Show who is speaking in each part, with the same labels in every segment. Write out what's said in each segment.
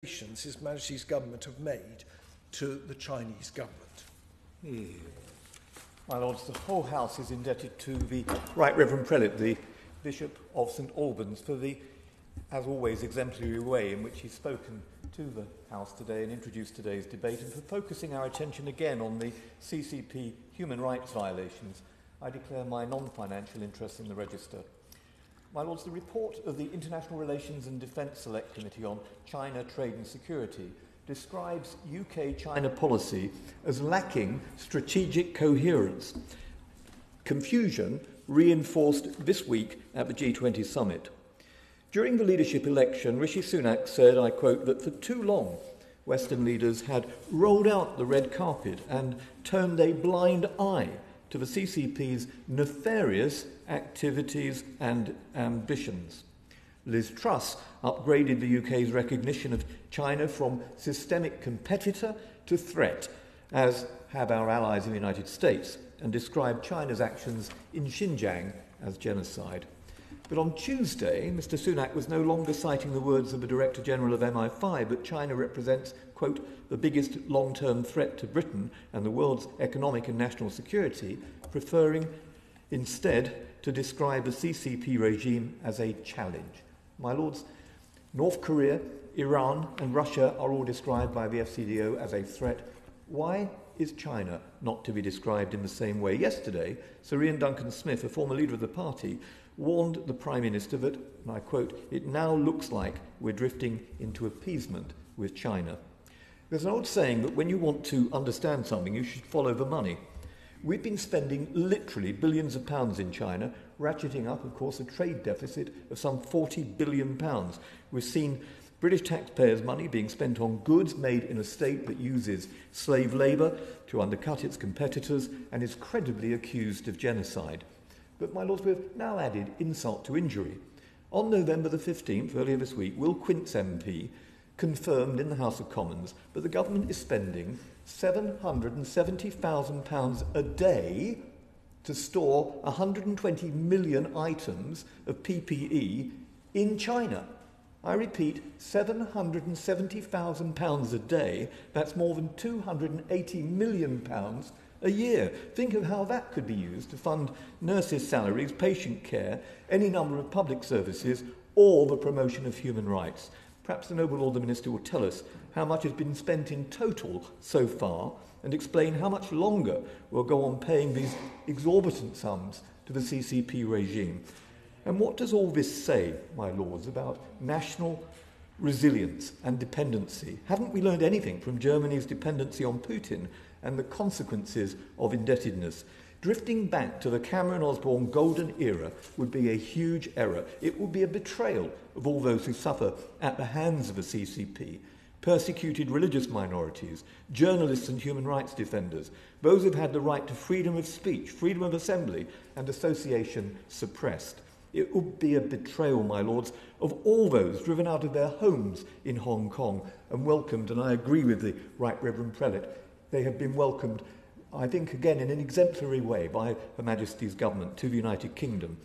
Speaker 1: His Majesty's government have made to the Chinese government.
Speaker 2: My Lords, the whole House is indebted to the Right Reverend Prelate, the Bishop of St Albans, for the, as always, exemplary way in which he's spoken to the House today and introduced today's debate, and for focusing our attention again on the CCP human rights violations. I declare my non-financial interest in the register. My Lords, the report of the International Relations and Defence Select Committee on China, Trade and Security describes UK-China policy as lacking strategic coherence. Confusion reinforced this week at the G20 summit. During the leadership election, Rishi Sunak said, I quote, that for too long Western leaders had rolled out the red carpet and turned a blind eye to the CCP's nefarious activities and ambitions. Liz Truss upgraded the UK's recognition of China from systemic competitor to threat, as have our allies in the United States, and described China's actions in Xinjiang as genocide. But on Tuesday, Mr Sunak was no longer citing the words of the Director General of MI5 that China represents, quote, the biggest long-term threat to Britain and the world's economic and national security, preferring instead to describe the CCP regime as a challenge. My Lords, North Korea, Iran and Russia are all described by the FCDO as a threat. Why is China not to be described in the same way? Yesterday, Sir Ian Duncan-Smith, a former leader of the party, warned the Prime Minister that, and I quote, it now looks like we're drifting into appeasement with China. There's an old saying that when you want to understand something, you should follow the money. We've been spending literally billions of pounds in China, ratcheting up, of course, a trade deficit of some £40 billion. We've seen British taxpayers' money being spent on goods made in a state that uses slave labour to undercut its competitors and is credibly accused of genocide. But, my Lords, we've now added insult to injury. On November the 15th, earlier this week, Will Quince MP confirmed in the House of Commons that the government is spending £770,000 a day to store 120 million items of PPE in China. I repeat, £770,000 a day. That's more than £280 million a year. Think of how that could be used to fund nurses' salaries, patient care, any number of public services, or the promotion of human rights. Perhaps the Noble Lord the Minister will tell us how much has been spent in total so far and explain how much longer we'll go on paying these exorbitant sums to the CCP regime. And what does all this say, my Lords, about national resilience and dependency? Haven't we learned anything from Germany's dependency on Putin and the consequences of indebtedness? Drifting back to the Cameron-Osborne golden era would be a huge error. It would be a betrayal of all those who suffer at the hands of the CCP. Persecuted religious minorities, journalists and human rights defenders, those who've had the right to freedom of speech, freedom of assembly and association suppressed. It would be a betrayal, my Lords, of all those driven out of their homes in Hong Kong and welcomed, and I agree with the Right Reverend Prelate, they have been welcomed, I think, again, in an exemplary way by Her Majesty's government to the United Kingdom.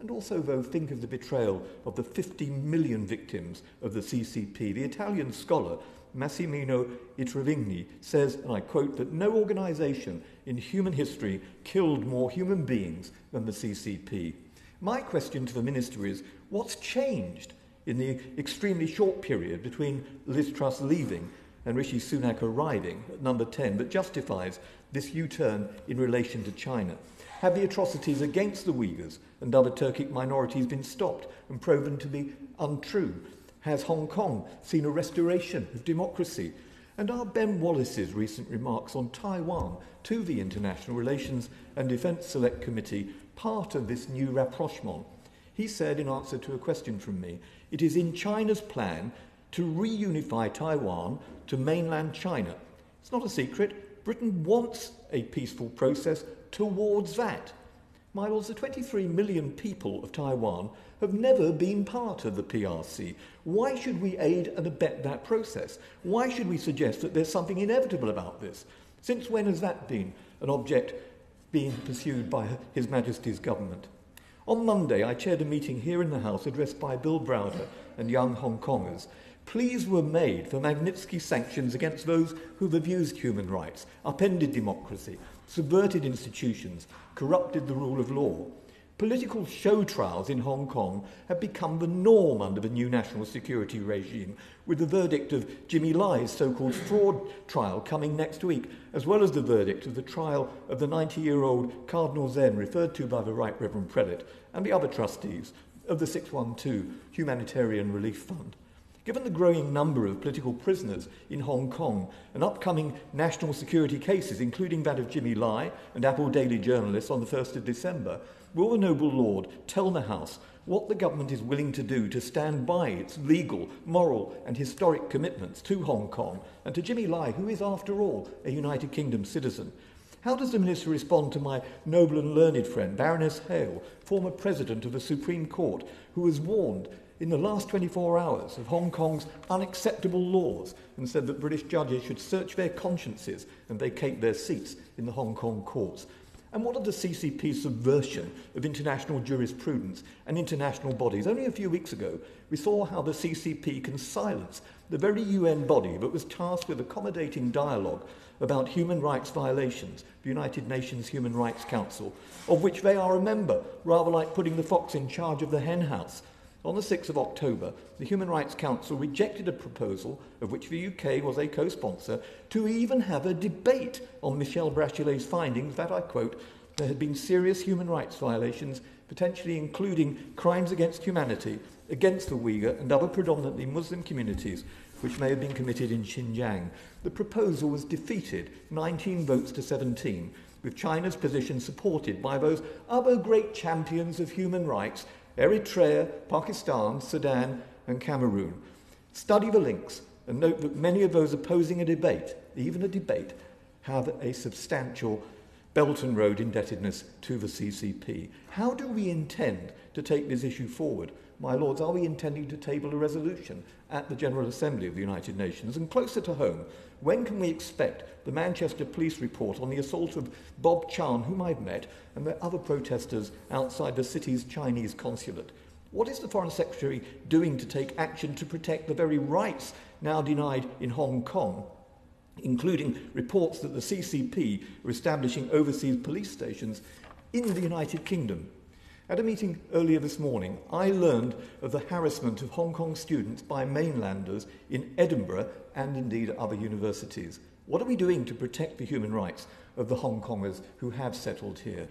Speaker 2: And also, though, think of the betrayal of the 50 million victims of the CCP. The Italian scholar Massimino Itravigni says, and I quote, that no organisation in human history killed more human beings than the CCP. My question to the Minister is, what's changed in the extremely short period between Liz Truss leaving and Rishi Sunak arriving at number 10 that justifies this U-turn in relation to China? Have the atrocities against the Uyghurs and other Turkic minorities been stopped and proven to be untrue? Has Hong Kong seen a restoration of democracy? And are Ben Wallace's recent remarks on Taiwan to the International Relations and Defence Select Committee part of this new rapprochement? He said, in answer to a question from me, it is in China's plan to reunify Taiwan to mainland China. It's not a secret. Britain wants a peaceful process towards that. My Lords, the 23 million people of Taiwan have never been part of the PRC. Why should we aid and abet that process? Why should we suggest that there's something inevitable about this? Since when has that been an object being pursued by His Majesty's government? On Monday, I chaired a meeting here in the House addressed by Bill Browder and young Hong Kongers. Pleas were made for Magnitsky sanctions against those who've abused human rights, upended democracy, subverted institutions, corrupted the rule of law. Political show trials in Hong Kong have become the norm under the new national security regime, with the verdict of Jimmy Lai's so-called fraud trial coming next week, as well as the verdict of the trial of the 90-year-old Cardinal Zen, referred to by the Right Reverend Prelate, and the other trustees of the 612 Humanitarian Relief Fund. Given the growing number of political prisoners in Hong Kong and upcoming national security cases, including that of Jimmy Lai and Apple Daily journalists on the 1st of December, will the noble Lord tell the House what the government is willing to do to stand by its legal, moral and historic commitments to Hong Kong and to Jimmy Lai, who is, after all, a United Kingdom citizen? How does the Minister respond to my noble and learned friend, Baroness Hale, former President of the Supreme Court, who was warned in the last 24 hours of Hong Kong's unacceptable laws and said that British judges should search their consciences and vacate their seats in the Hong Kong courts? And what of the CCP's subversion of international jurisprudence and international bodies? Only a few weeks ago, we saw how the CCP can silence the very UN body that was tasked with accommodating dialogue about human rights violations, the United Nations Human Rights Council, of which they are a member, rather like putting the fox in charge of the hen house. On the 6th of October, the Human Rights Council rejected a proposal, of which the UK was a co-sponsor, to even have a debate on Michel Bachelet's findings that, I quote, there had been serious human rights violations, potentially including crimes against humanity, against the Uyghur and other predominantly Muslim communities, which may have been committed in Xinjiang. The proposal was defeated, 19 votes to 17, with China's position supported by those other great champions of human rights, Eritrea, Pakistan, Sudan and Cameroon. Study the links and note that many of those opposing a debate, even a debate, have a substantial Belt and Road indebtedness to the CCP. How do we intend to take this issue forward? My Lords, are we intending to table a resolution at the General Assembly of the United Nations? And closer to home, when can we expect the Manchester police report on the assault of Bob Chan, whom I've met, and the other protesters outside the city's Chinese consulate? What is the Foreign Secretary doing to take action to protect the very rights now denied in Hong Kong, including reports that the CCP are establishing overseas police stations in the United Kingdom? At a meeting earlier this morning, I learned of the harassment of Hong Kong students by mainlanders in Edinburgh and indeed other universities. What are we doing to protect the human rights of the Hong Kongers who have settled here?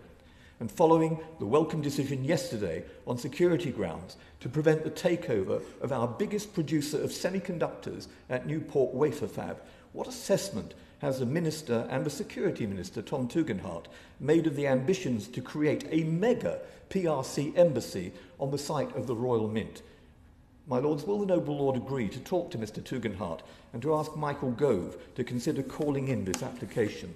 Speaker 2: And following the welcome decision yesterday on security grounds to prevent the takeover of our biggest producer of semiconductors at Newport Wafer Fab, what assessment has the Minister and the Security Minister, Tom Tugendhat, made of the ambitions to create a mega PRC embassy on the site of the Royal Mint? My Lords, will the noble Lord agree to talk to Mr Tugendhat and to ask Michael Gove to consider calling in this application?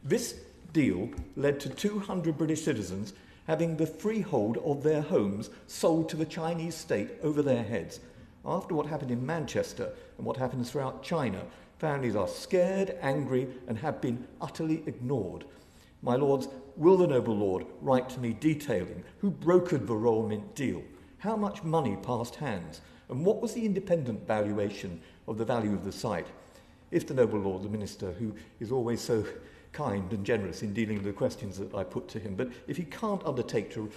Speaker 2: This deal led to 200 British citizens having the freehold of their homes sold to the Chinese state over their heads. After what happened in Manchester and what happens throughout China, families are scared, angry, and have been utterly ignored. My Lords, will the noble Lord write to me detailing who brokered the Royal Mint deal, how much money passed hands, and what was the independent valuation of the value of the site? If the noble Lord, the Minister, who is always so kind and generous in dealing with the questions that I put to him, but if he can't undertake to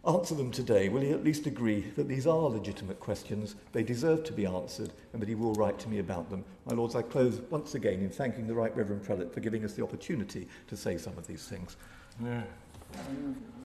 Speaker 2: answer them today, will he at least agree that these are legitimate questions, they deserve to be answered, and that he will write to me about them? My Lords, I close once again in thanking the Right Reverend Prelate for giving us the opportunity to say some of these things.
Speaker 3: Yeah.